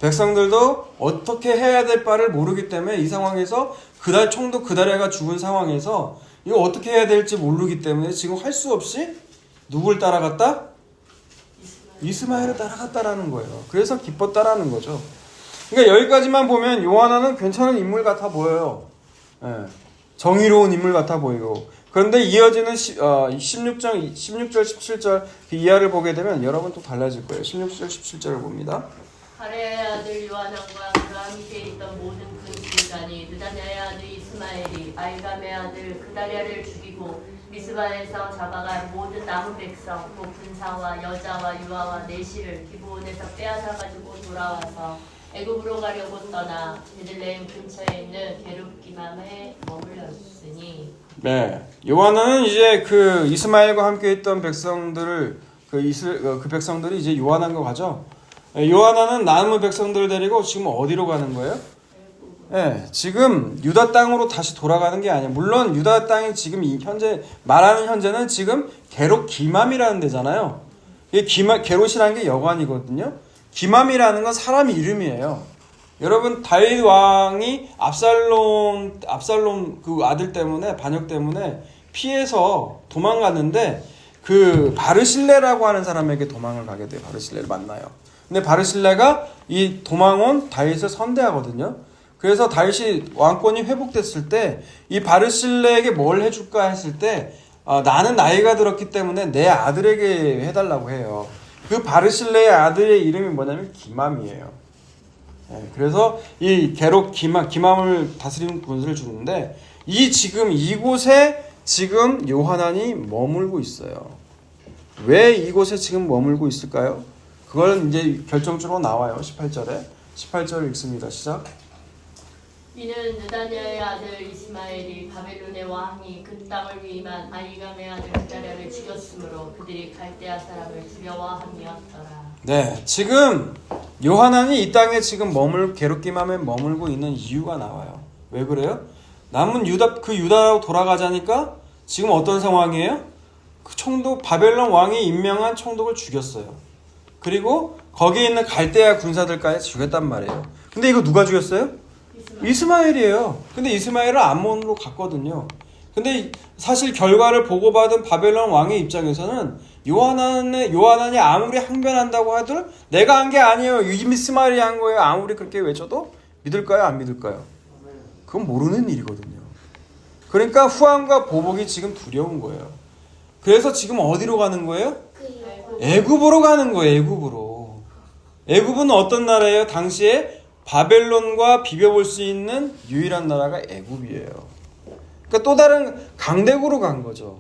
백성들도 어떻게 해야 될 바를 모르기 때문에 이 상황에서 그달 총독 그달야가 죽은 상황에서 이거 어떻게 해야 될지 모르기 때문에 지금 할 수 없이 누굴 따라갔다? 이스마엘을 따라갔다라는 거예요. 그래서 기뻤다라는 거죠. 그러니까 여기까지만 보면 요하나는 괜찮은 인물 같아 보여요. 정의로운 인물 같아 보이고. 그런데 이어지는 16절, 17절 그 이하를 보게 되면 여러분 또 달라질 거예요. 16절, 17절을 봅니다. 가레아의 아들 요하난과 그와 함께 있던 모든 군지휘관이 느다냐의 아들 이스마엘이 알감의 아들 그다랴를 죽이고 미스바에서 잡아간 모든 남은 백성 또 군사와 여자와 유아와 내시를 기브온에서 빼앗아 가지고 돌아와서 애굽으로 가려고 떠나 베들레헴 근처에 있는 게룹기맘에 머물렀으니. 네, 요하나는 이제 그 이스마엘과 함께 있던 백성들을 그 백성들이 이제 요하난과 가죠. 요하나는 남은 백성들을 데리고 지금 어디로 가는 거예요? 네, 지금 유다 땅으로 다시 돌아가는 게 아니에요. 물론 유다 땅이 지금 현재 말하는 현재는 지금 게롯 기맘이라는 데잖아요. 게롯이라는 게 여관이거든요. 기맘이라는 건 사람 이름이에요. 여러분 다윗 왕이 압살롬 그 아들 때문에 반역 때문에 피해서 도망갔는데 그 바르실레라고 하는 사람에게 도망을 가게 돼요. 바르실레를 만나요. 근데 바르실레가 이 도망온 다윗을 선대하거든요. 그래서 다윗이 왕권이 회복됐을 때 이 바르실레에게 뭘 해줄까 했을 때 나는 나이가 들었기 때문에 내 아들에게 해달라고 해요. 그 바르실레의 아들의 이름이 뭐냐면 기맘이에요. 그래서 이 게롯 기맘을 다스리는 군수를 주는데 지금 이곳에 지금 요하난이 머물고 있어요. 왜 이곳에 지금 머물고 있을까요? 그걸 이제 결정적으로 나와요. 18절을 읽습니다. 시작. 이는 느다냐의 아들 이스마엘이 바벨론의 왕이 그 땅을 위임한 아이감의 아들 그다랴를 죽였으므로 그들이 갈대아 사람을 두려워함이었더라. 네, 지금 요하난이 이 땅에 지금 게롯기맘에 머물고 있는 이유가 나와요. 왜 그래요? 남은 유다로 돌아가자니까 지금 어떤 상황이에요? 그 총독 바벨론 왕이 임명한 총독을 죽였어요. 그리고 거기에 있는 갈대아 군사들까지 죽였단 말이에요. 근데 이거 누가 죽였어요? 이스마엘이에요. 근데 이스마엘은 암몬으로 갔거든요. 근데 사실 결과를 보고받은 바벨론 왕의 입장에서는 요하난이 아무리 항변한다고 하들 내가 한 게 아니에요. 이스마엘이 한 거예요. 아무리 그렇게 외쳐도 믿을까요? 안 믿을까요? 그건 모르는 일이거든요. 그러니까 후함과 보복이 지금 두려운 거예요. 그래서 지금 어디로 가는 거예요? 애굽으로 가는 거예요. 애굽으로. 애굽은 어떤 나라예요? 당시에 바벨론과 비벼볼 수 있는 유일한 나라가 애굽이에요. 그러니까 또 다른 강대국으로 간 거죠.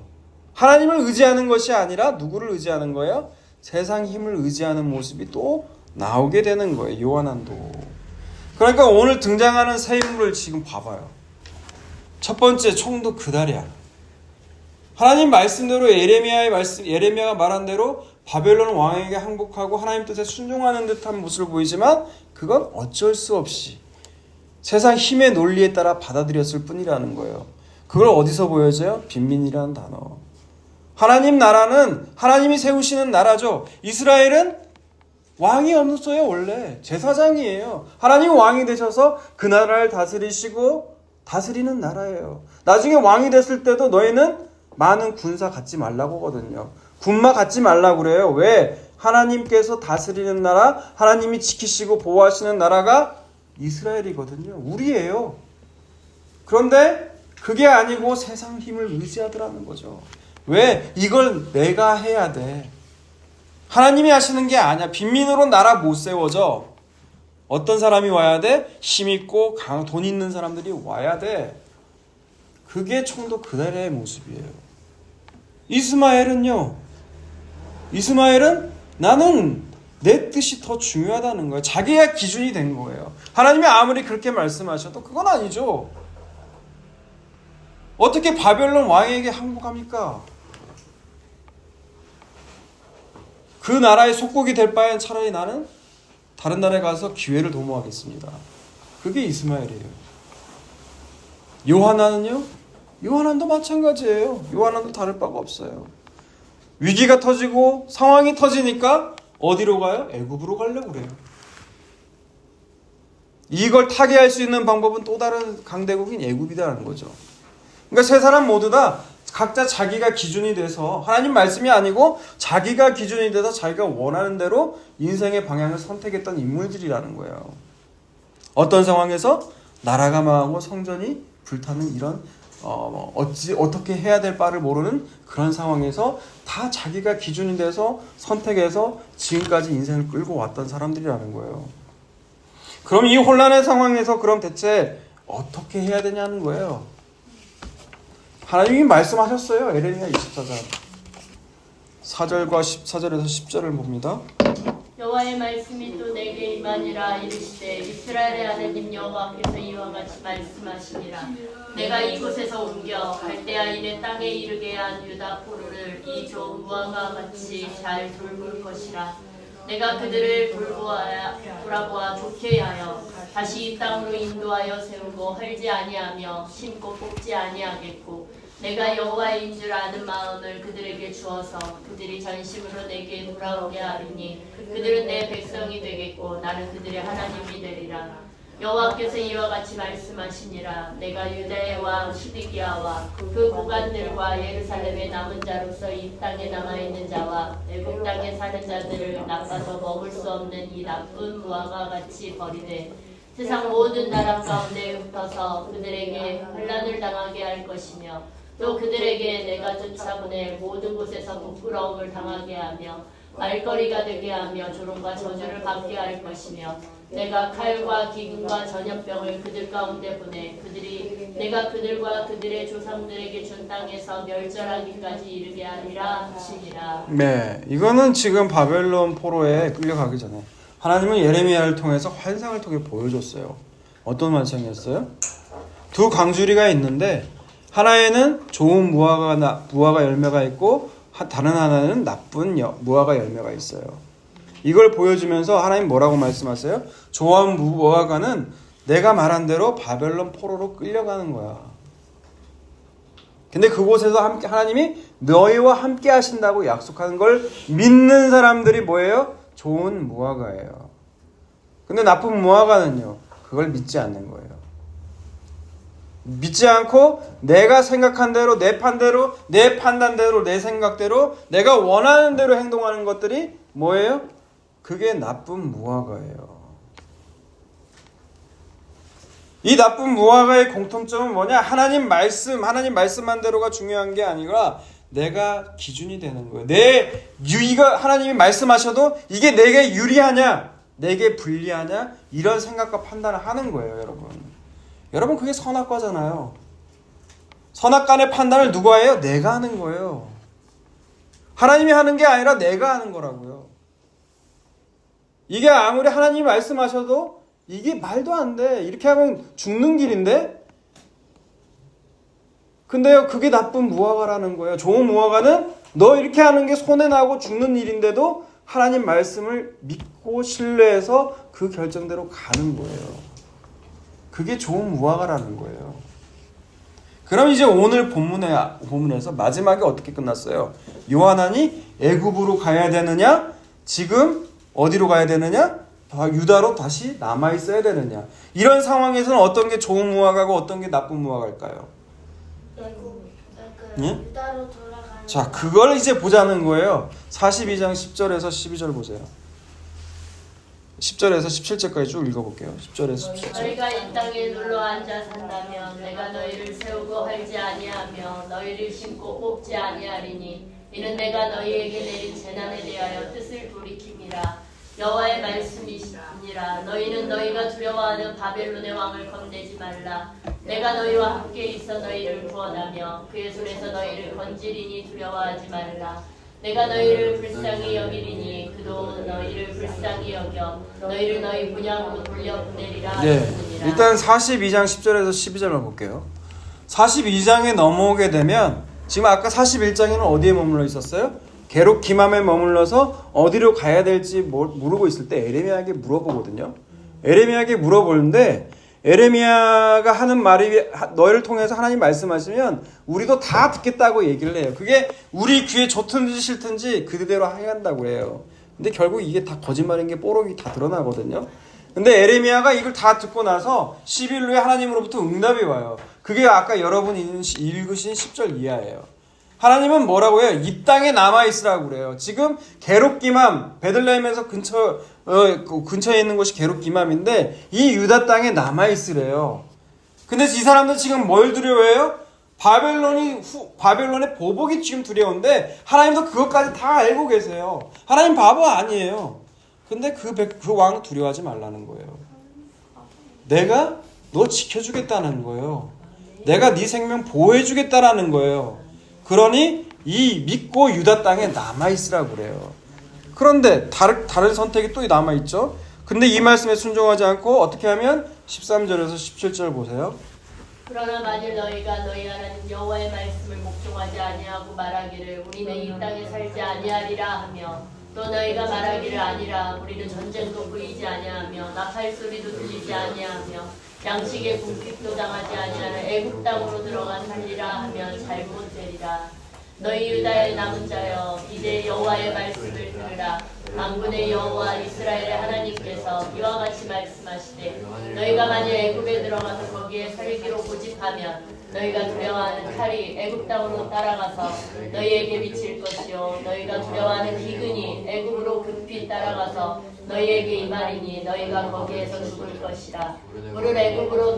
하나님을 의지하는 것이 아니라 누구를 의지하는 거예요? 세상 힘을 의지하는 모습이 또 나오게 되는 거예요. 요하난도. 그러니까 오늘 등장하는 새 인물을 지금 봐봐요. 첫 번째 총독 그다랴. 하나님 말씀대로 예레미야가 말한 대로 바벨론 왕에게 항복하고 하나님 뜻에 순종하는 듯한 모습을 보이지만 그건 어쩔 수 없이 세상 힘의 논리에 따라 받아들였을 뿐이라는 거예요. 그걸 어디서 보여져요? 빈민이라는 단어. 하나님 나라는 하나님이 세우시는 나라죠. 이스라엘은 왕이 없어요. 원래 제사장이에요. 하나님이 왕이 되셔서 그 나라를 다스리시고 다스리는 나라예요. 나중에 왕이 됐을 때도 너희는 많은 군사 갖지 말라고 하거든요. 군마 갖지 말라고 그래요. 왜? 하나님께서 다스리는 나라, 하나님이 지키시고 보호하시는 나라가 이스라엘이거든요. 우리예요. 그런데 그게 아니고 세상 힘을 의지하더라는 거죠. 왜? 이걸 내가 해야 돼. 하나님이 하시는 게 아니야. 빈민으로 나라 못 세워져. 어떤 사람이 와야 돼? 힘있고 돈 있는 사람들이 와야 돼. 그게 총독 그날의 모습이에요. 이스마엘은 나는 내 뜻이 더 중요하다는 거예요. 자기가 기준이 된 거예요. 하나님이 아무리 그렇게 말씀하셔도 그건 아니죠. 어떻게 바벨론 왕에게 항복합니까? 그 나라의 속국이 될 바엔 차라리 나는 다른 나라에 가서 기회를 도모하겠습니다. 그게 이스마엘이에요. 요하나는요? 요하나도 마찬가지예요. 요하나도 다를 바가 없어요. 위기가 터지고 상황이 터지니까 어디로 가요? 애굽으로 가려고 그래요. 이걸 타개할 수 있는 방법은 또 다른 강대국인 애굽이라는 거죠. 그러니까 세 사람 모두 다 각자 자기가 기준이 돼서 하나님 말씀이 아니고 자기가 기준이 돼서 자기가 원하는 대로 인생의 방향을 선택했던 인물들이라는 거예요. 어떤 상황에서 나라가 망하고 성전이 불타는 이런 어떻게 해야 될 바를 모르는 그런 상황에서 다 자기가 기준이 돼서 선택해서 지금까지 인생을 끌고 왔던 사람들이라는 거예요. 그럼 이 혼란의 상황에서 그럼 대체 어떻게 해야 되냐는 거예요. 하나님이 말씀하셨어요. 에레미야 24장 4절과 14절에서 10절을 봅니다. 여호와의 말씀이 또 내게 임하니라. 이르시되 이스라엘의 하나님 여호와께서 이와 같이 말씀하시니라. 내가 이곳에서 옮겨 갈대아인의 땅에 이르게 한 유다 포로를 이 조 무화과 같이 잘 돌볼 것이라. 내가 그들을 돌아보아 좋게 하여 다시 이 땅으로 인도하여 세우고 헐지 아니하며 심고 뽑지 아니하겠고, 내가 여호와인 줄 아는 마음을 그들에게 주어서 그들이 전심으로 내게 돌아오게 하리니 그들은 내 백성이 되겠고 나는 그들의 하나님이 되리라. 여호와께서 이와 같이 말씀하시니라. 내가 유다의 왕 시드기야와 그 고관들과 예루살렘의 남은 자로서 이 땅에 남아있는 자와 애굽 땅에 사는 자들을 나빠서 먹을 수 없는 이 나쁜 무화과 같이 버리되 세상 모든 나라 가운데 흩어서 그들에게 환난을 당하게 할 것이며, 또 그들에게 내가 쫓아보내 모든 곳에서 부끄러움을 당하게 하며 말거리가 되게 하며 조롱과 저주를 받게 할 것이며, 내가 칼과 기근과 전염병을 그들 가운데 보내 그들이 내가 그들과 그들의 조상들에게 준 땅에서 멸절하기까지 이르게 하리라 하시니라. 네, 이거는 지금 바벨론 포로에 끌려가기 전에 하나님은 예레미야를 통해서 환상을 통해 보여줬어요. 어떤 환상이었어요? 두 광주리가 있는데 하나에는 좋은 무화과 열매가 있고 다른 하나는 나쁜 무화과 열매가 있어요. 이걸 보여주면서 하나님 뭐라고 말씀하세요? 좋은 무화과는 내가 말한 대로 바벨론 포로로 끌려가는 거야. 근데 그곳에서 하나님이 너희와 함께 하신다고 약속하는 걸 믿는 사람들이 뭐예요? 좋은 무화과예요. 근데 나쁜 무화과는요, 그걸 믿지 않는 거예요. 믿지 않고 내가 생각한 대로, 내 판대로, 내 판단대로, 내 생각대로, 내가 원하는 대로 행동하는 것들이 뭐예요? 그게 나쁜 무화과예요. 이 나쁜 무화과의 공통점은 뭐냐? 하나님 말씀한 대로가 중요한 게 아니라 내가 기준이 되는 거예요. 내 유의가 하나님이 말씀하셔도 이게 내게 유리하냐, 내게 불리하냐, 이런 생각과 판단을 하는 거예요, 여러분. 여러분, 그게 선악과잖아요. 선악간의 판단을 누가 해요? 내가 하는 거예요. 하나님이 하는 게 아니라 내가 하는 거라고요. 이게 아무리 하나님이 말씀하셔도 이게 말도 안 돼. 이렇게 하면 죽는 길인데? 근데요, 그게 나쁜 무화과라는 거예요. 좋은 무화과는 너 이렇게 하는 게 손해나고 죽는 일인데도 하나님 말씀을 믿고 신뢰해서 그 결정대로 가는 거예요. 그게 좋은 무화과라는 거예요. 그럼 이제 오늘 본문에서 마지막에 어떻게 끝났어요? 요하나니 애굽으로 가야 되느냐? 지금 어디로 가야 되느냐? 유다로 다시 남아있어야 되느냐? 이런 상황에서는 어떤 게 좋은 무화과고 어떤 게 나쁜 무화과일까요? 예? 유다로 돌아가는. 자, 그걸 이제 보자는 거예요. 42장 10절에서 12절 보세요. 10절에서 17절까지 쭉 읽어볼게요. 10절에서 17절. 너희가 이 땅에 눌러 앉아 산다면 내가 너희를 세우고 할지 아니하며 너희를 심고 뽑지 아니하리니 이는 내가 너희에게 내린 재난에 대하여 뜻을 돌이킴이라. 여호와의 말씀이시니라. 너희는 너희가 두려워하는 바벨론의 왕을 겁내지 말라. 내가 너희와 함께 있어 너희를 구원하며 그의 손에서 너희를 건지리니 두려워하지 말라. 내가 너희를 불쌍히 여기리니 그도 너희를 불쌍히 여겨 너희를 너희 분향으로 돌려보내리라 네, 하셨느니라. 일단 42장 10절에서 12절을 볼게요. 42장에 넘어오게 되면 지금 아까 41장에는 어디에 머물러 있었어요? 게록 기맘에 머물러서 어디로 가야 될지 모르고 있을 때 에레미야에게 물어보거든요. 에레미야에게 물어보는데 에레미야가 하는 말이 너희를 통해서 하나님 말씀하시면 우리도 다 듣겠다고 얘기를 해요. 그게 우리 귀에 좋든지 싫든지 그대로 해야 한다고 해요. 근데 결국 이게 다 거짓말인 게 뽀록이 다 드러나거든요. 근데 에레미야가 이걸 다 듣고 나서 10일 후에 하나님으로부터 응답이 와요. 그게 아까 여러분이 읽으신 10절 이하예요. 하나님은 뭐라고 해요? 이 땅에 남아있으라고 그래요. 지금 게롯기맘, 베들레헴에서 근처에 있는 곳이 게롯기맘인데 이 유다 땅에 남아있으래요. 근데 이 사람들 지금 뭘 두려워해요? 바벨론의 보복이 지금 두려운데 하나님도 그것까지 다 알고 계세요. 하나님 바보 아니에요. 근데 그 왕 두려워하지 말라는 거예요. 내가 너 지켜주겠다는 거예요. 내가 네 생명 보호해주겠다라는 거예요. 그러니 이 믿고 유다 땅에 남아있으라고 그래요. 그런데 다른 선택이 또 남아있죠. 근데 이 말씀에 순종하지 않고 어떻게 하면 13절에서 17절 보세요. 그러나 만일 너희가 너희 하나님 여호와의 말씀을 목종하지 아니하고 말하기를 우리는 이 땅에 살지 아니하리라 하며 또 너희가 말하기를 아니라 우리는 전쟁도 보이지 아니하며 나팔 소리도 들리지 아니하며 양식의 궁핍도 당하지 아니하는 애굽 땅으로 들어가 살리라 하면 잘못되리라. 너희 유다의 남은 자여 이제 여호와의 말씀을 들으라. 만군의 여호와 이스라엘의 하나님께서 이와 같이 말씀하시되 너희가 만일 애굽에 들어가서 거기에 살기로 고집하면 너희가 두려워하는 칼이 애굽 땅으로 따라가서 너희에게 미칠 것이요 너희가 두려워하는 기근이 애굽으로 급히 따라가서 너희에게 임하리니 너희가 거기에서 죽을 것이라. 물을 애굽으로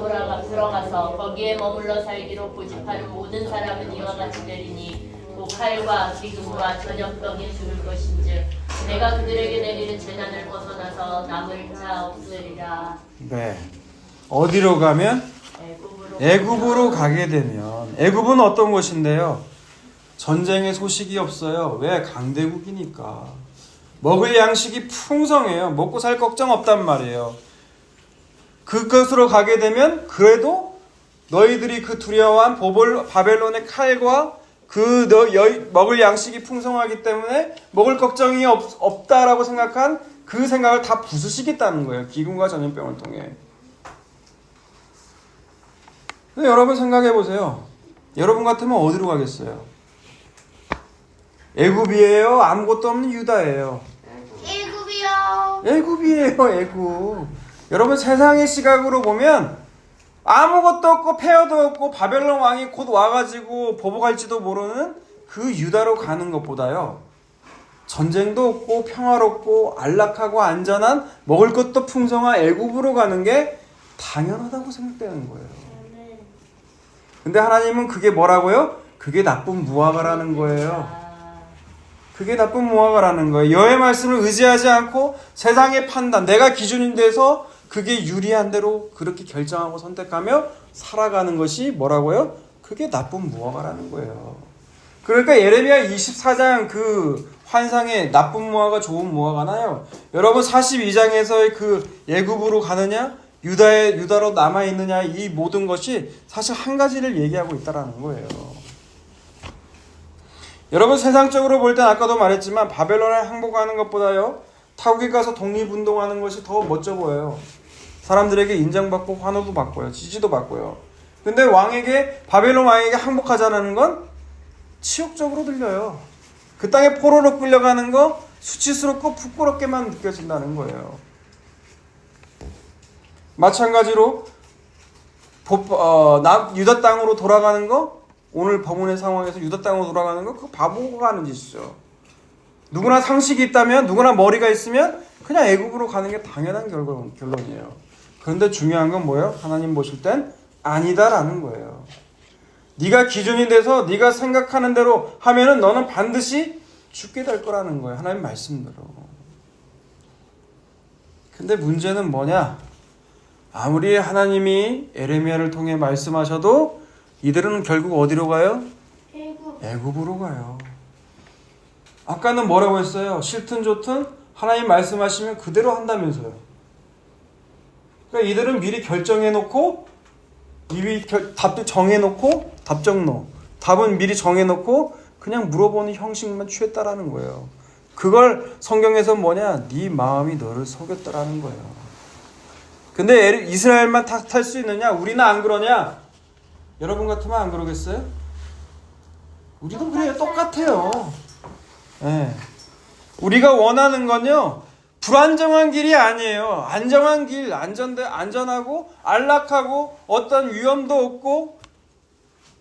들어가서 거기에 머물러 살기로 고집하는 모든 사람은 이와 같이 되리니 또 칼과 기근과 전염병이 죽을 것인즉 내가 그들에게 내리는 재난을 벗어나서 남을 자 없으리라. 네. 어디로 가면? 애굽으로 가게 되면 애굽은 어떤 곳인데요? 전쟁의 소식이 없어요. 왜? 강대국이니까. 먹을 양식이 풍성해요. 먹고 살 걱정 없단 말이에요. 그것으로 가게 되면 그래도 너희들이 그 두려워한 바벨론의 칼과 먹을 양식이 풍성하기 때문에 먹을 걱정이 없다라고 생각한 그 생각을 다 부수시겠다는 거예요. 기근과 전염병을 통해. 근데 여러분 생각해 보세요. 여러분 같으면 어디로 가겠어요? 애굽이에요? 아무것도 없는 유다예요? 애굽이요. 애굽이에요, 애굽. 여러분 세상의 시각으로 보면 아무것도 없고 폐허도 없고 바벨론 왕이 곧 와가지고 보복할지도 모르는 그 유다로 가는 것보다요. 전쟁도 없고 평화롭고 안락하고 안전한 먹을 것도 풍성한 애굽으로 가는 게 당연하다고 생각되는 거예요. 근데 하나님은 그게 뭐라고요? 그게 나쁜 무화과라는 거예요. 그게 나쁜 무화과라는 거예요. 여호와의 말씀을 의지하지 않고 세상의 판단, 내가 기준인 데서 그게 유리한 대로 그렇게 결정하고 선택하며 살아가는 것이 뭐라고요? 그게 나쁜 무화과라는 거예요. 그러니까 예레미야 24장 그 환상에 나쁜 무화과 좋은 무화과 나요. 여러분 42장에서의 그 애굽으로 가느냐 유다로 남아있느냐 이 모든 것이 사실 한 가지를 얘기하고 있다는 거예요. 여러분 세상적으로 볼 땐 아까도 말했지만 바벨론에 항복하는 것보다요 타국에 가서 독립운동하는 것이 더 멋져 보여요. 사람들에게 인정받고 환호도 받고요. 지지도 받고요. 근데 바벨론 왕에게 항복하자는 건 치욕적으로 들려요. 그 땅에 포로로 끌려가는 거 수치스럽고 부끄럽게만 느껴진다는 거예요. 마찬가지로 유다 땅으로 돌아가는 거 오늘 법문의 상황에서 유다 땅으로 돌아가는 거 그거 바보가 하는 짓이죠. 누구나 상식이 있다면, 누구나 머리가 있으면 그냥 애굽으로 가는 게 당연한 결론이에요. 그런데 중요한 건 뭐예요? 하나님 보실 땐 아니다라는 거예요. 네가 기준이 돼서 네가 생각하는 대로 하면은 너는 반드시 죽게 될 거라는 거예요. 하나님 말씀대로. 근데 문제는 뭐냐? 아무리 하나님이 에레미야를 통해 말씀하셔도 이들은 결국 어디로 가요? 애굽으로 가요. 아까는 뭐라고 했어요? 싫든 좋든 하나님 말씀하시면 그대로 한다면서요. 그러니까 이들은 미리 결정해놓고 이미 답도 정해놓고 답정너 답은 미리 정해놓고 그냥 물어보는 형식만 취했다라는 거예요. 그걸 성경에서 뭐냐? 네 마음이 너를 속였다라는 거예요. 근데 이스라엘만 탓할 수 있느냐? 우리는 안 그러냐? 여러분 같으면 안 그러겠어요? 우리도 그래요. 똑같아요. 네. 우리가 원하는 건요, 불안정한 길이 아니에요. 안정한 길, 안전하고 안락하고 어떤 위험도 없고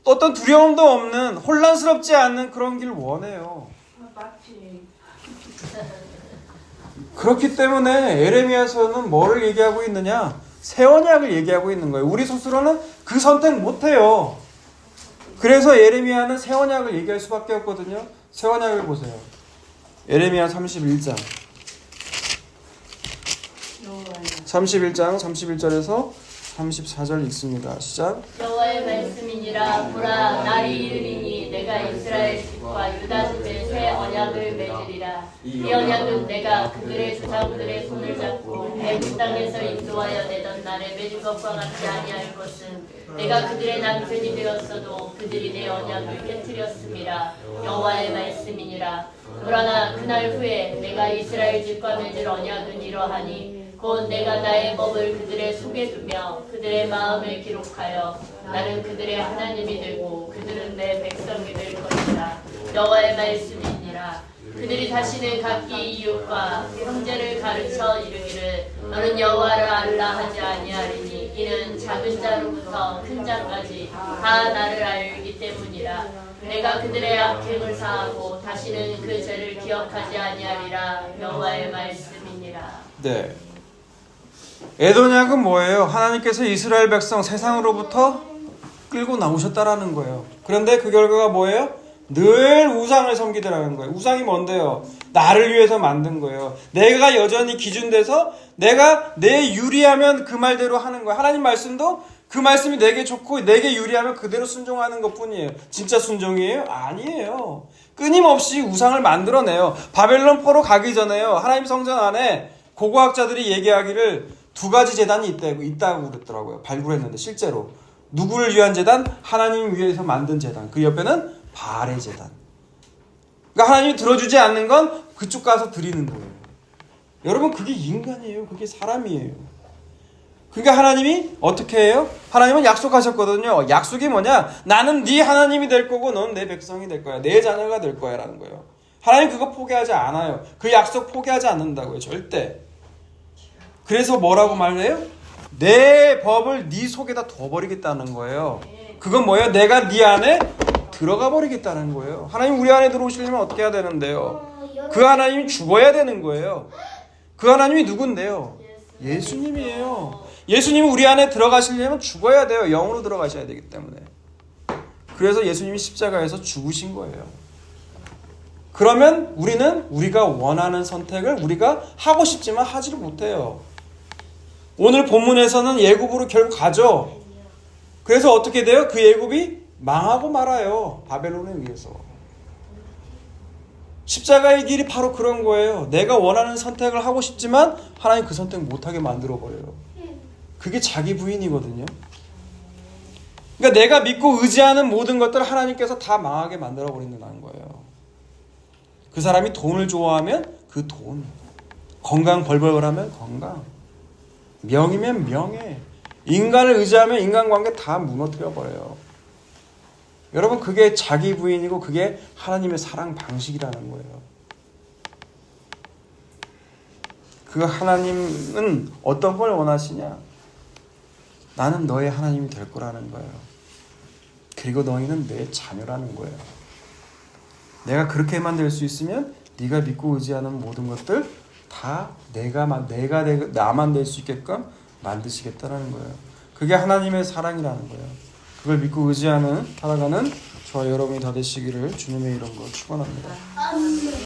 어떤 두려움도 없는 혼란스럽지 않는 그런 길 원해요. 그렇기 때문에 에레미야서는 뭐를 얘기하고 있느냐? 새 언약을 얘기하고 있는 거예요. 우리 스스로는 그 선택 못해요. 그래서 에레미야는 새 언약을 얘기할 수밖에 없거든요. 새 언약을 보세요. 에레미야 31장 31절에서 34절 읽습니다. 시작. 여호와의 말씀이니라. 보라, 날이 이르리니 내가 이스라엘 집과 유다 집에 새 언약을 맺으리라. 이 언약은 내가 그들의 조상들의 손을 잡고 애굽 땅에서 인도하여 내던 날에 맺은 것과 같지 아니할 것은 내가 그들의 남편이 되었어도 그들이 내 언약을 깨뜨렸음이라. 여호와의 말씀이니라. 그러나 그날 후에 내가 이스라엘 집과 맺을 언약은 이러하니 곧 내가 나의 법을 그들의 속에 두며 그들의 마음을 기록하여 나는 그들의 하나님이 되고 그들은 내 백성이 될 것이다. 여호와의 말씀이니라. 그들이 다시는 각기 이웃과 형제를 가르쳐 이르기를 너는 여호와를 알라 하지 아니하리니 이는 작은 자로부터 큰 자까지 다 나를 알기 때문이라. 내가 그들의 악행을 사하고 다시는 그 죄를 기억하지 아니하리라. 여호와의 말씀이니라. 네. 에도약은 뭐예요? 하나님께서 이스라엘 백성 세상으로부터 끌고 나오셨다라는 거예요. 그런데 그 결과가 뭐예요? 늘 우상을 섬기더라는 거예요. 우상이 뭔데요? 나를 위해서 만든 거예요. 내가 여전히 기준돼서 내가 내 유리하면 그 말대로 하는 거예요. 하나님 말씀도 그 말씀이 내게 좋고 내게 유리하면 그대로 순종하는 것뿐이에요. 진짜 순종이에요? 아니에요. 끊임없이 우상을 만들어내요. 바벨론 포로 가기 전에요. 하나님 성전 안에 고고학자들이 얘기하기를 두 가지 제단이 있다고 그랬더라고요. 발굴했는데 실제로 누구를 위한 제단? 하나님 위해서 만든 제단. 그 옆에는 바알의 제단. 그러니까 하나님이 들어주지 않는 건 그쪽 가서 드리는 거예요. 여러분 그게 인간이에요. 그게 사람이에요. 그러니까 하나님이 어떻게 해요? 하나님은 약속하셨거든요. 약속이 뭐냐? 나는 네 하나님이 될 거고 넌 내 백성이 될 거야. 내 자녀가 될 거야 라는 거예요. 하나님 그거 포기하지 않아요. 그 약속 포기하지 않는다고요. 절대. 그래서 뭐라고 말해요? 내 법을 네 속에다 둬버리겠다는 거예요. 그건 뭐예요? 내가 네 안에 들어가 버리겠다는 거예요. 하나님 우리 안에 들어오시려면 어떻게 해야 되는데요? 그 하나님이 죽어야 되는 거예요. 그 하나님이 누군데요? 예수님이에요. 예수님이 우리 안에 들어가시려면 죽어야 돼요. 영으로 들어가셔야 되기 때문에. 그래서 예수님이 십자가에서 죽으신 거예요. 그러면 우리는 우리가 원하는 선택을 우리가 하고 싶지만 하지를 못해요. 오늘 본문에서는 예굽으로 결국 가죠. 그래서 어떻게 돼요? 그 예굽이 망하고 말아요. 바벨론에 의해서. 십자가의 길이 바로 그런 거예요. 내가 원하는 선택을 하고 싶지만 하나님 그 선택 못하게 만들어버려요. 그게 자기 부인이거든요. 그러니까 내가 믿고 의지하는 모든 것들을 하나님께서 다 망하게 만들어버린다는 거예요. 그 사람이 돈을 좋아하면 그 돈, 건강 벌벌하면 건강, 명이면 명예, 인간을 의지하면 인간관계 다 무너뜨려버려요. 여러분 그게 자기 부인이고 그게 하나님의 사랑 방식이라는 거예요. 그 하나님은 어떤 걸 원하시냐? 나는 너의 하나님이 될 거라는 거예요. 그리고 너희는 내 자녀라는 거예요. 내가 그렇게 만들 수 있으면 네가 믿고 의지하는 모든 것들 다 나만 될 수 있게끔 만드시겠다는 거예요. 그게 하나님의 사랑이라는 거예요. 그걸 믿고 의지하는 살아가는 저와 여러분이 다 되시기를 주님의 이름으로 축원합니다.